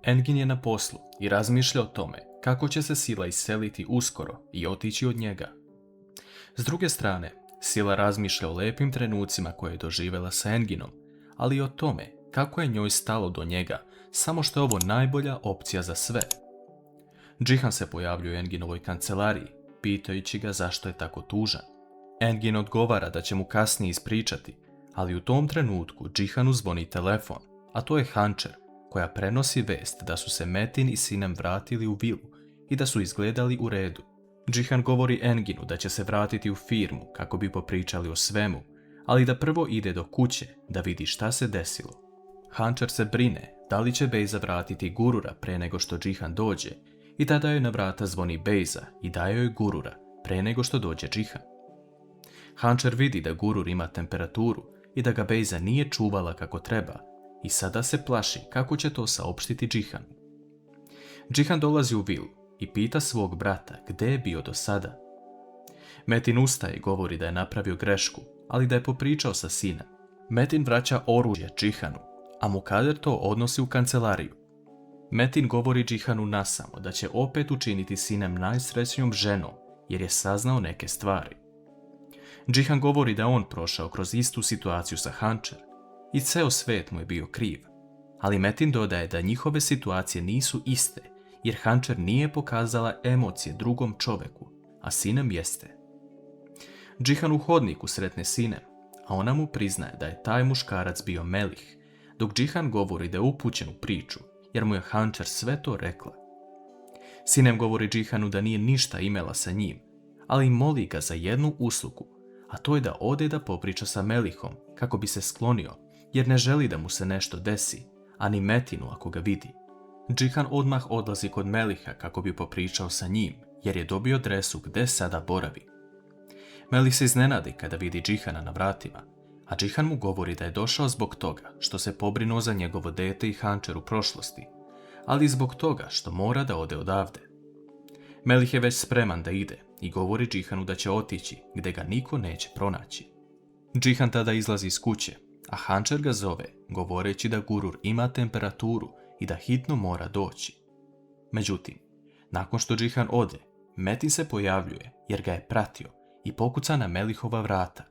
Engin je na poslu i razmišlja o tome kako će se Sila iseliti uskoro i otići od njega. S druge strane, Sila razmišlja o lepim trenucima koje je doživjela sa Enginom, ali i o tome kako je njoj stalo do njega, samo što je ovo najbolja opcija za sve. Džihan se pojavljuje u Enginovoj kancelariji, pitajući ga zašto je tako tužan. Engin odgovara da će mu kasnije ispričati, ali u tom trenutku Džihanu zvoni telefon, a to je Hančer, koja prenosi vest da su se Metin i sinem vratili u vilu i da su izgledali u redu. Džihan govori Enginu da će se vratiti u firmu kako bi popričali o svemu, ali da prvo ide do kuće da vidi šta se desilo. Hančer se brine da li će Bejza vratiti Gurura pre nego što Džihan dođe i tada joj na vrata zvoni Bejza i daje joj Gurura pre nego što dođe Džihan. Hančer vidi da Gurur ima temperaturu i da ga Bejza nije čuvala kako treba i sada se plaši kako će to saopštiti Džihanu. Džihan dolazi u vilu i pita svog brata gde je bio do sada. Metin ustaje i govori da je napravio grešku, ali da je popričao sa sinem. Metin vraća oružje Džihanu, a Mukader to odnosi u kancelariju. Metin govori Džihanu nasamo da će opet učiniti sinem najsrećnijom ženom jer je saznao neke stvari. Džihan govori da on prošao kroz istu situaciju sa Hančer i ceo svet mu je bio kriv, ali Metin dodaje da njihove situacije nisu iste jer Hančer nije pokazala emocije drugom čoveku, a sinem jeste. Džihan u hodniku sretne sinem, a ona mu priznaje da je taj muškarac bio Melih, dok Džihan govori da je upućen u priču jer mu je Hančer sve to rekla. Sinem govori Džihanu da nije ništa imala sa njim, ali moli ga za jednu uslugu, a to je da ode da popriča sa Melihom kako bi se sklonio, jer ne želi da mu se nešto desi, a ni Metinu ako ga vidi. Džihan odmah odlazi kod Meliha kako bi popričao sa njim, jer je dobio adresu gde sada boravi. Melih se iznenadi kada vidi Džihana na vratima, a Džihan mu govori da je došao zbog toga što se pobrinuo za njegovo dete i Hančer u prošlosti, ali i zbog toga što mora da ode odavde. Melih je već spreman da ide i govori Džihanu da će otići gde ga niko neće pronaći. Džihan tada izlazi iz kuće, a Hančer ga zove, govoreći da Gurur ima temperaturu i da hitno mora doći. Međutim, nakon što Džihan ode, Metin se pojavljuje jer ga je pratio i pokuca na Melihova vrata.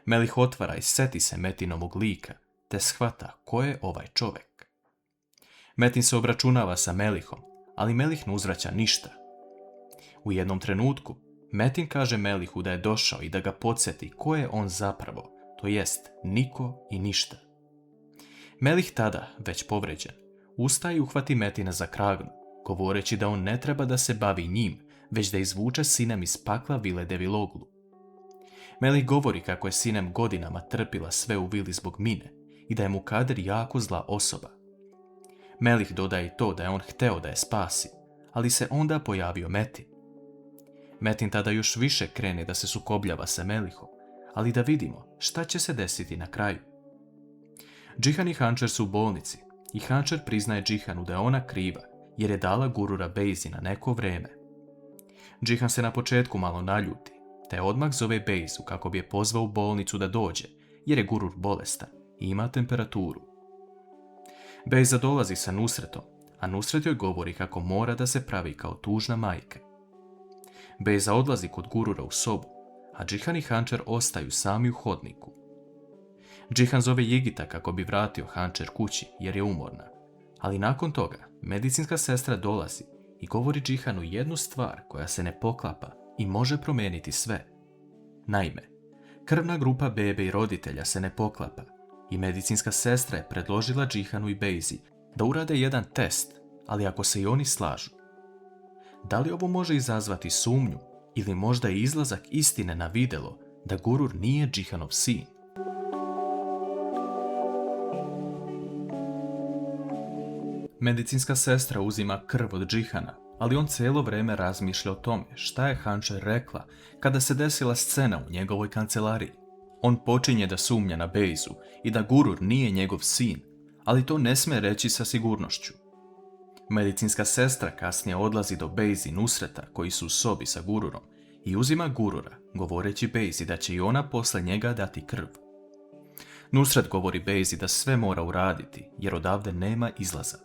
Melih otvara i seti se Metinovog lika, te shvata ko je ovaj čovek. Metin se obračunava sa Melihom, ali Melih ne uzvraća ništa. U jednom trenutku, Metin kaže Melihu da je došao i da ga podsjeti ko je on zapravo, to jest niko i ništa. Melih tada, već povređen, ustaje i uhvati Metina za kragnu, govoreći da on ne treba da se bavi njim, već da izvuče sinem iz pakla vile Deviloglu. Melih govori kako je sinem godinama trpila sve u vili zbog Mine i da je Mukader jako zla osoba. Melih dodaje i to da je on hteo da je spasi, ali se onda pojavio Metin. Metin tada još više krene da se sukobljava sa Melihom, ali da vidimo šta će se desiti na kraju. Džihan i Hančer su u bolnici i Hančer priznaje Džihanu da je ona kriva jer je dala Gurura Bejzi na neko vreme. Džihan se na početku malo naljuti, te odmah zove Bejzu kako bi je pozvao u bolnicu da dođe jer je Gurur bolestan i ima temperaturu. Bejza dolazi sa Nusretom, a Nusret joj govori kako mora da se pravi kao tužna majka. Bejza odlazi kod Gurura u sobu, a Džihan i Hančer ostaju sami u hodniku. Džihan zove Jigita kako bi vratio Hančer kući jer je umorna, ali nakon toga medicinska sestra dolazi i govori Džihanu jednu stvar koja se ne poklapa i može promijeniti sve. Naime, krvna grupa bebe i roditelja se ne poklapa i medicinska sestra je predložila Džihanu i Bejzi da urade jedan test, ali ako se i oni slažu. Da li ovo može izazvati sumnju ili možda i izlazak istine na videlo da Gurur nije Džihanov sin? Medicinska sestra uzima krv od Džihana, ali on cijelo vrijeme razmišlja o tome šta je Hančer rekla kada se desila scena u njegovoj kancelariji. On počinje da sumnja na Bejzu i da Gurur nije njegov sin, ali to ne sme reći sa sigurnošću. Medicinska sestra kasnije odlazi do Bejzi i Nusreta koji su u sobi sa Gururom i uzima Gurura, govoreći Bejzi da će i ona posle njega dati krv. Nusret govori Bejzi da sve mora uraditi jer odavde nema izlaza.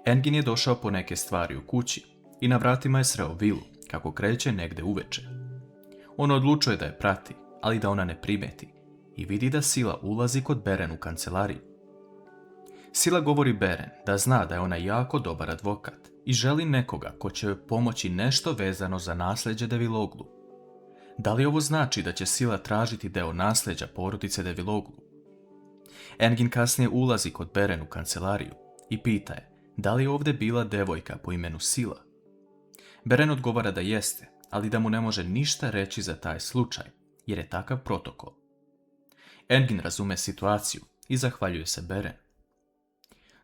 Engin je došao po neke stvari u kući i na vratima je sreo Vilu kako kreće negde uveče. On odlučuje da je prati, ali da ona ne primeti, i vidi da Sila ulazi kod Beren u kancelariju. Sila govori Beren da zna da je ona jako dobar advokat i želi nekoga ko će joj pomoći nešto vezano za nasljeđe Deviloglu. Da li ovo znači da će Sila tražiti deo nasljeđa porodice Deviloglu? Engin kasnije ulazi kod Beren u kancelariju i pita je da li je ovdje bila devojka po imenu Sila. Beren odgovara da jeste, ali da mu ne može ništa reći za taj slučaj, jer je takav protokol. Engin razume situaciju i zahvaljuje se Beren.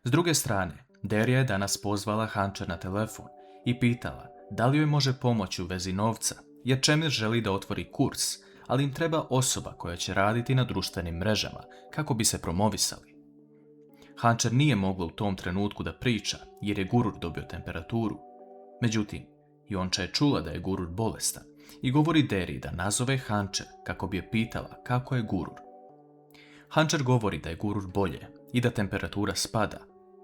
S druge strane, Derija je danas pozvala Hančer na telefon i pitala da li joj može pomoći u vezi novca, jer Čemir želi da otvori kurs, ali im treba osoba koja će raditi na društvenim mrežama kako bi se promovisali. Hančer nije mogla u tom trenutku da priča jer je Gurur dobio temperaturu. Međutim, Jonča je čula da je Gurur bolestan i govori Deriji da nazove Hančer kako bi je pitala kako je Gurur. Hančer govori da je Gurur bolje i da temperatura spada,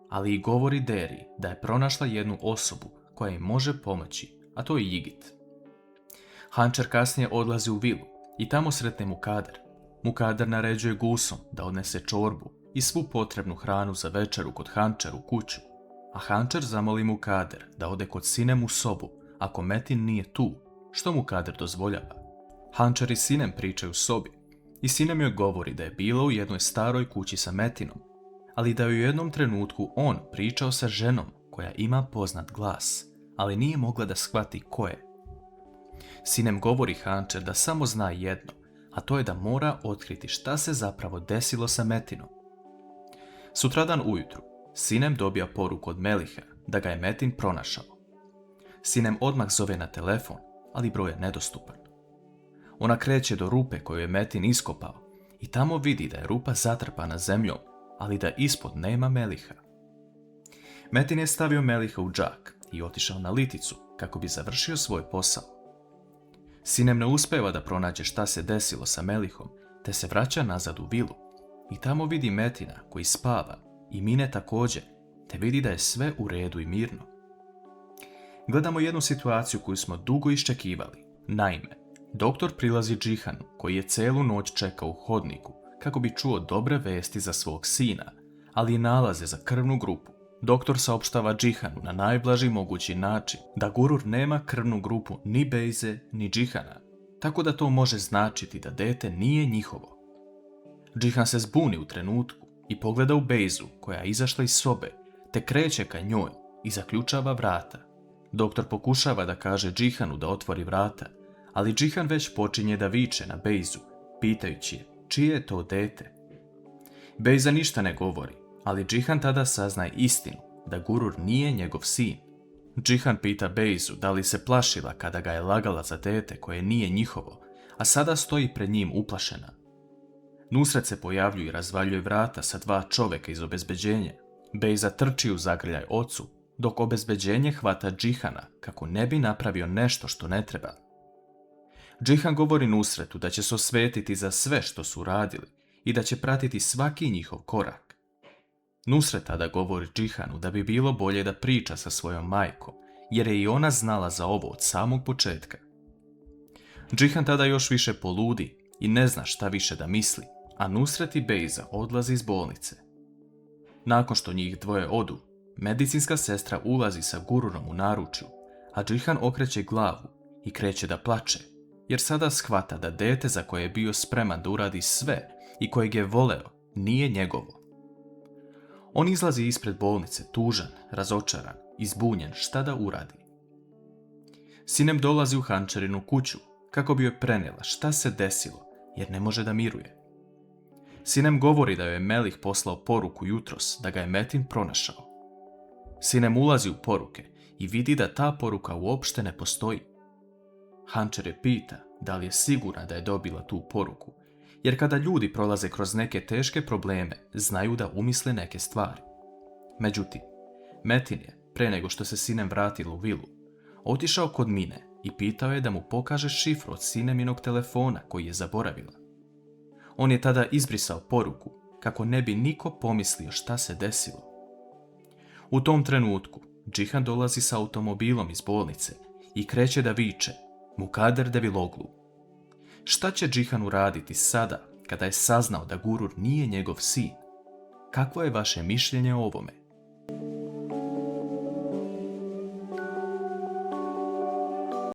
ali i govori Deriji da je pronašla jednu osobu koja im može pomoći, a to je Jigit. Hančer kasnije odlazi u vilu i tamo sretne Mukader. Mukader naređuje Gusom da odnese čorbu i svu potrebnu hranu za večeru kod Hančer u kuću, a Hančer zamoli Mukader da ode kod Sinem u sobu ako Metin nije tu, što Mukader dozvoljava. Hančer i Sinem pričaju u sobi i Sinem joj govori da je bila u jednoj staroj kući sa Metinom, ali da je u jednom trenutku on pričao sa ženom koja ima poznat glas, ali nije mogla da shvati ko je. Sinem govori Hančer da samo zna jedno, a to je da mora otkriti šta se zapravo desilo sa Metinom. Sutradan ujutru, Sinem dobija poruku od Meliha da ga je Metin pronašao. Sinem odmah zove na telefon, ali broj je nedostupan. Ona kreće do rupe koju je Metin iskopao i tamo vidi da je rupa zatrpana zemljom, ali da ispod nema Meliha. Metin je stavio Meliha u džak i otišao na liticu kako bi završio svoj posao. Sinem ne uspeva da pronađe šta se desilo sa Melihom, te se vraća nazad u vilu i tamo vidi Metina koji spava i Mine također, te vidi da je sve u redu i mirno. Gledamo jednu situaciju koju smo dugo iščekivali. Naime, doktor prilazi Džihanu koji je celu noć čekao u hodniku kako bi čuo dobre vesti za svog sina, ali i nalaze za krvnu grupu. Doktor saopštava Džihanu na najblaži mogući način da Gurur nema krvnu grupu ni Bejze ni Džihana, tako da to može značiti da dete nije njihovo. Džihan se zbuni u trenutku i pogleda u Bejzu koja je izašla iz sobe, te kreće ka njoj i zaključava vrata. Doktor pokušava da kaže Džihanu da otvori vrata, ali Džihan već počinje da viče na Bejzu, pitajući je čije je to dete. Bejza ništa ne govori, ali Džihan tada saznaje istinu da Gurur nije njegov sin. Džihan pita Bejzu da li se plašila kada ga je lagala za dete koje nije njihovo, a sada stoji pred njim uplašena. Nusret se pojavljuje i razvaljuje vrata sa 2 čoveka iz obezbeđenja. Bejza trči u zagrljaj ocu, dok obezbeđenje hvata Džihana kako ne bi napravio nešto što ne treba. Džihan govori Nusretu da će se osvetiti za sve što su radili i da će pratiti svaki njihov korak. Nusret tada govori Džihanu da bi bilo bolje da priča sa svojom majkom, jer je i ona znala za ovo od samog početka. Džihan tada još više poludi i ne zna šta više da misli, a Nusret i Bejza odlazi iz bolnice. Nakon što njih dvoje odu, medicinska sestra ulazi sa Gururom u naručju, a Džihan okreće glavu i kreće da plače, jer sada shvata da dete za koje je bio spreman da uradi sve i kojeg je voleo nije njegovo. On izlazi ispred bolnice tužan, razočaran i zbunjen šta da uradi. Sinem dolazi u Hančerinu kuću kako bi joj prenijela šta se desilo, jer ne može da miruje. Sinem govori da joj je Melih poslao poruku jutros da ga je Metin pronašao. Sinem ulazi u poruke i vidi da ta poruka uopšte ne postoji. Hančer je pita da li je sigurna da je dobila tu poruku, jer kada ljudi prolaze kroz neke teške probleme, znaju da umisle neke stvari. Međutim, Metin je, pre nego što se Sinem vratila u vilu, otišao kod Mine i pitao je da mu pokaže šifru od Sineminog telefona koji je zaboravila. On je tada izbrisao poruku kako ne bi niko pomislio šta se desilo. U tom trenutku Džihan dolazi sa automobilom iz bolnice i kreće da viče Mukader Deviloglu. Šta će Džihan uraditi sada kada je saznao da Gurur nije njegov sin? Kakvo je vaše mišljenje o ovome?